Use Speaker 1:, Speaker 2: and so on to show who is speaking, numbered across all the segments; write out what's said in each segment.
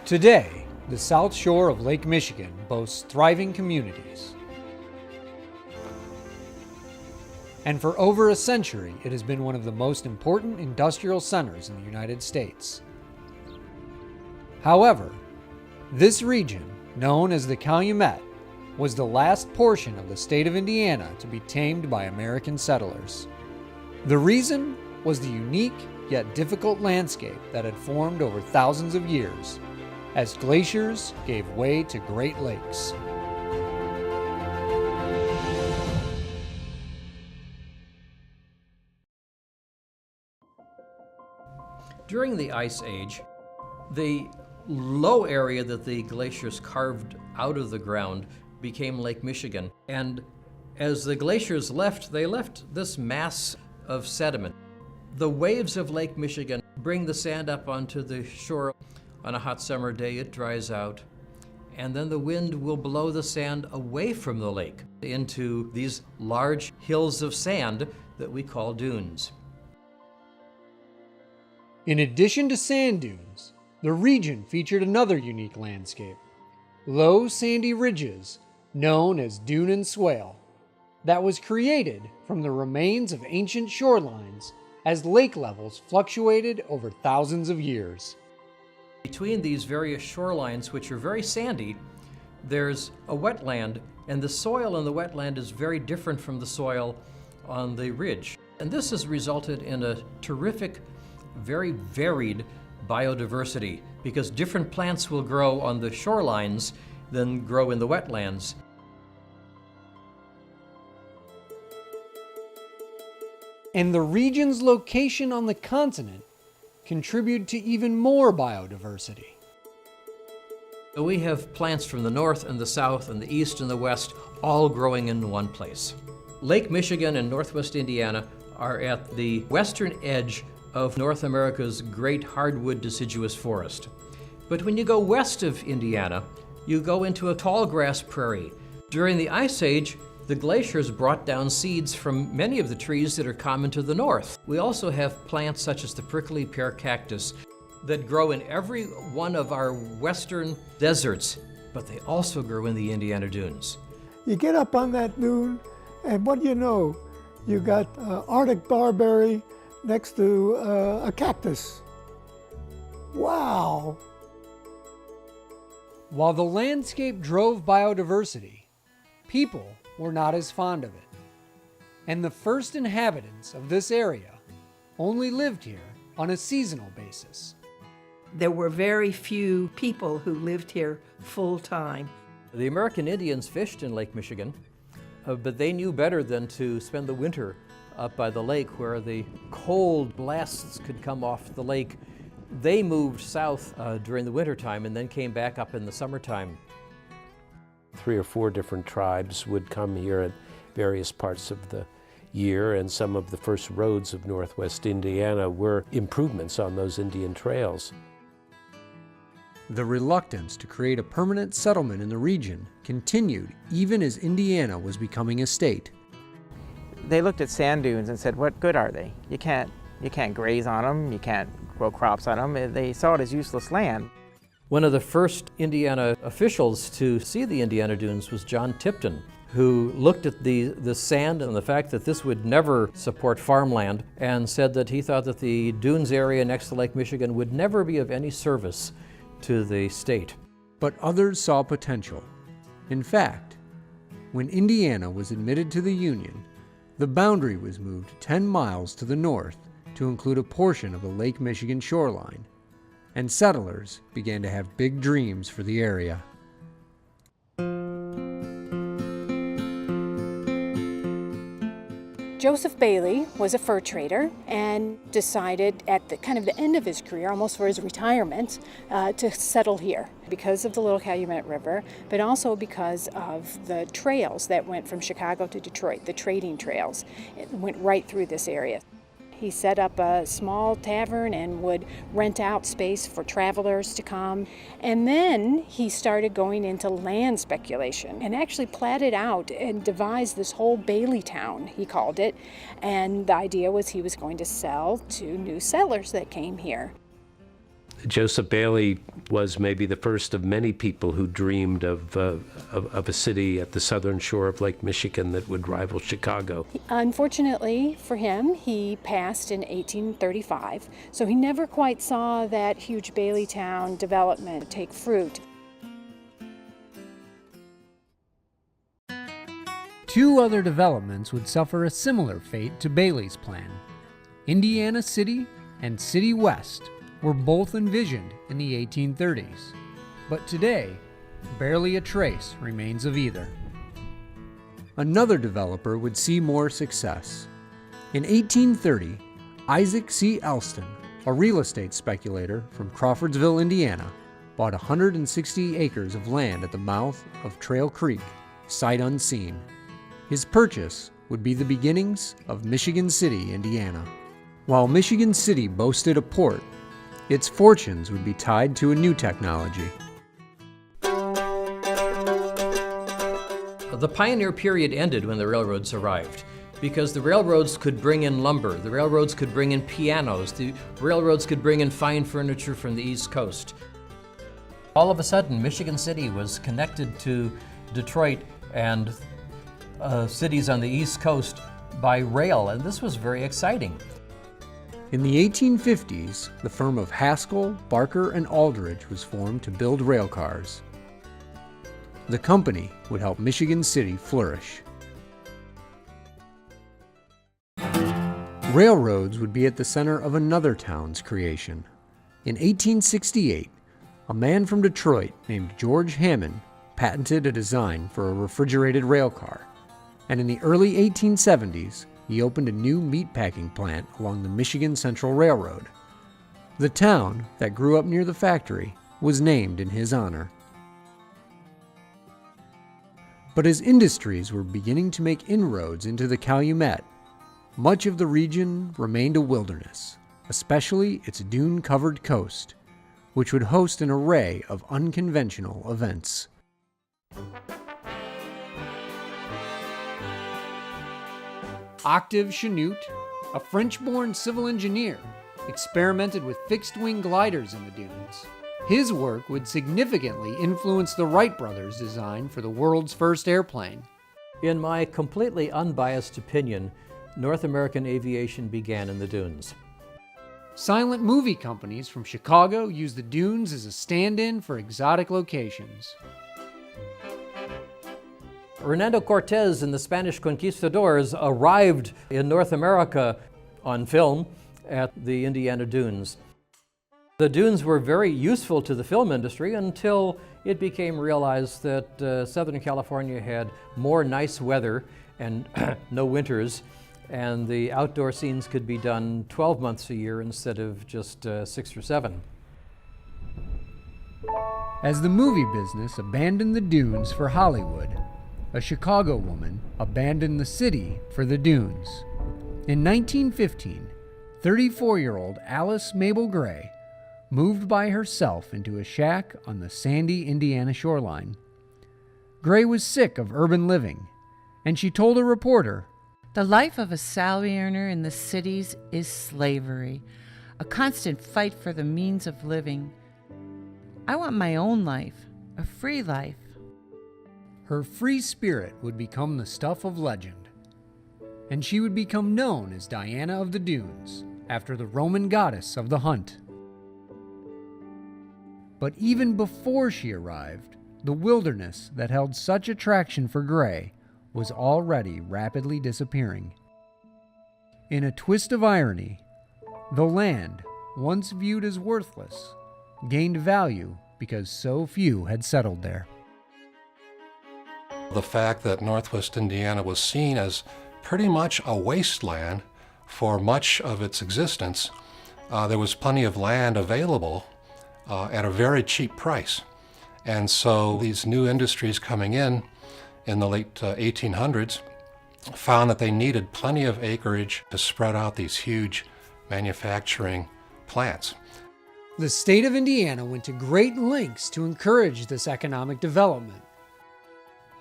Speaker 1: Today, the South Shore of Lake Michigan boasts thriving communities. And for over a century, it has been one of the most important industrial centers in the United States. However, this region, known as the Calumet, was the last portion of the state of Indiana to be tamed by American settlers. The reason was the unique yet difficult landscape that had formed over thousands of years as glaciers gave way to Great Lakes.
Speaker 2: During the Ice Age, the low area that the glaciers carved out of the ground became Lake Michigan. And as the glaciers left, they left this mass of sediment. The waves of Lake Michigan bring the sand up onto the shore. On a hot summer day, it dries out, and then the wind will blow the sand away from the lake into these large hills of sand that we call dunes.
Speaker 1: In addition to sand dunes, the region featured another unique landscape, low sandy ridges known as dune and swale, that was created from the remains of ancient shorelines as lake levels fluctuated over thousands of years.
Speaker 2: Between these various shorelines, which are very sandy, there's a wetland, and the soil in the wetland is very different from the soil on the ridge. And this has resulted in a terrific, very varied biodiversity, because different plants will grow on the shorelines than grow in the wetlands.
Speaker 1: And the region's location on the continent contribute to even more biodiversity.
Speaker 2: We have plants from the north and the south and the east and the west all growing in one place. Lake Michigan and northwest Indiana are at the western edge of North America's great hardwood deciduous forest. But when you go west of Indiana, you go into a tall grass prairie. During the Ice Age, the glaciers brought down seeds from many of the trees that are common to the north. We also have plants such as the prickly pear cactus that grow in every one of our western deserts, but they also grow in the Indiana dunes.
Speaker 3: You get up on that dune, and what do you know? You got Arctic barberry next to a cactus. Wow!
Speaker 1: While the landscape drove biodiversity, people were not as fond of it. And the first inhabitants of this area only lived here on a seasonal basis.
Speaker 4: There were very few people who lived here full time.
Speaker 2: The American Indians fished in Lake Michigan, but they knew better than to spend the winter up by the lake where the cold blasts could come off the lake. They moved south during the wintertime and then came back up in the summertime.
Speaker 5: 3 or 4 different tribes would come here at various parts of the year, and some of the first roads of northwest Indiana were improvements on those Indian trails.
Speaker 1: The reluctance to create a permanent settlement in the region continued even as Indiana was becoming a state.
Speaker 6: They looked at sand dunes and said, what good are they? You can't graze on them, you can't grow crops on them. They saw it as useless land.
Speaker 2: One of the first Indiana officials to see the Indiana dunes was John Tipton, who looked at the sand and the fact that this would never support farmland and said that he thought that the dunes area next to Lake Michigan would never be of any service to the state.
Speaker 1: But others saw potential. In fact, when Indiana was admitted to the Union, the boundary was moved 10 miles to the north to include a portion of the Lake Michigan shoreline, and settlers began to have big dreams for the area.
Speaker 7: Joseph Bailey was a fur trader and decided at the kind of the end of his career, almost for his retirement, to settle here because of the Little Calumet River, but also because of the trails that went from Chicago to Detroit, the trading trails. It went right through this area. He set up a small tavern and would rent out space for travelers to come. And then he started going into land speculation and actually platted out and devised this whole Bailey town, he called it. And the idea was he was going to sell to new settlers that came here.
Speaker 5: Joseph Bailey was maybe the first of many people who dreamed of a city at the southern shore of Lake Michigan that would rival Chicago.
Speaker 7: Unfortunately for him, he passed in 1835, so he never quite saw that huge Baileytown development take fruit.
Speaker 1: Two other developments would suffer a similar fate to Bailey's plan. Indiana City and City West were both envisioned in the 1830s, but today, barely a trace remains of either. Another developer would see more success. In 1830, Isaac C. Elston, a real estate speculator from Crawfordsville, Indiana, bought 160 acres of land at the mouth of Trail Creek, sight unseen. His purchase would be the beginnings of Michigan City, Indiana. While Michigan City boasted a port, its fortunes would be tied to a new technology.
Speaker 2: The pioneer period ended when the railroads arrived, because the railroads could bring in lumber, the railroads could bring in pianos, the railroads could bring in fine furniture from the East Coast. All of a sudden, Michigan City was connected to Detroit and cities on the East Coast by rail, and this was very exciting.
Speaker 1: In the 1850s, the firm of Haskell, Barker, and Aldrich was formed to build rail cars. The company would help Michigan City flourish. Railroads would be at the center of another town's creation. In 1868, a man from Detroit named George Hammond patented a design for a refrigerated rail car, and in the early 1870s, he opened a new meatpacking plant along the Michigan Central Railroad. The town that grew up near the factory was named in his honor. But as industries were beginning to make inroads into the Calumet, much of the region remained a wilderness, especially its dune-covered coast, which would host an array of unconventional events. Octave Chanute, a French-born civil engineer, experimented with fixed-wing gliders in the dunes. His work would significantly influence the Wright brothers' design for the world's first airplane.
Speaker 2: In my completely unbiased opinion, North American aviation began in the dunes.
Speaker 1: Silent movie companies from Chicago used the dunes as a stand-in for exotic locations.
Speaker 2: Hernando Cortez and the Spanish conquistadors arrived in North America on film at the Indiana Dunes. The dunes were very useful to the film industry until it became realized that Southern California had more nice weather and no winters, and the outdoor scenes could be done 12 months a year instead of just 6 or 7.
Speaker 1: As the movie business abandoned the dunes for Hollywood, a Chicago woman abandoned the city for the dunes. In 1915, 34-year-old Alice Mabel Gray moved by herself into a shack on the sandy Indiana shoreline. Gray was sick of urban living, and she told a reporter,
Speaker 8: "The life of a salary earner in the cities is slavery, a constant fight for the means of living. I want my own life, a free life."
Speaker 1: Her free spirit would become the stuff of legend, and she would become known as Diana of the Dunes, after the Roman goddess of the hunt. But even before she arrived, the wilderness that held such attraction for Gray was already rapidly disappearing. In a twist of irony, the land, once viewed as worthless, gained value because so few had settled there.
Speaker 9: The fact that Northwest Indiana was seen as pretty much a wasteland for much of its existence, there was plenty of land available at a very cheap price. And so these new industries coming in the late 1800s found that they needed plenty of acreage to spread out these huge manufacturing plants.
Speaker 1: The state of Indiana went to great lengths to encourage this economic development.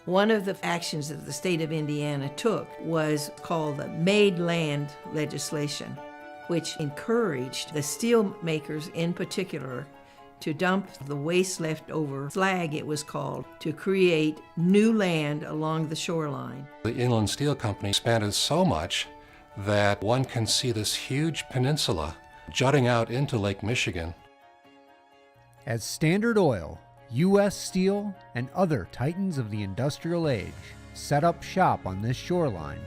Speaker 4: One of the actions that the state of Indiana took was called the Made Land legislation. which encouraged the steel makers in particular to dump the waste left over slag, it was called, to create new land along the shoreline.
Speaker 9: The Inland Steel Company expanded so much that one can see this huge peninsula jutting out into Lake Michigan.
Speaker 1: As Standard Oil, U.S. Steel, and other titans of the industrial age set up shop on this shoreline,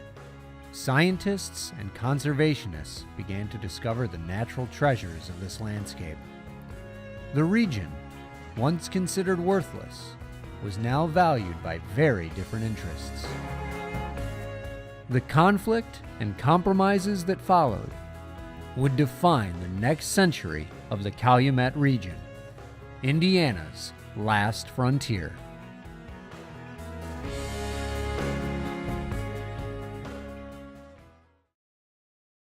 Speaker 1: scientists and conservationists began to discover the natural treasures of this landscape. The region, once considered worthless, was now valued by very different interests. The conflict and compromises that followed would define the next century of the Calumet region, Indiana's last frontier.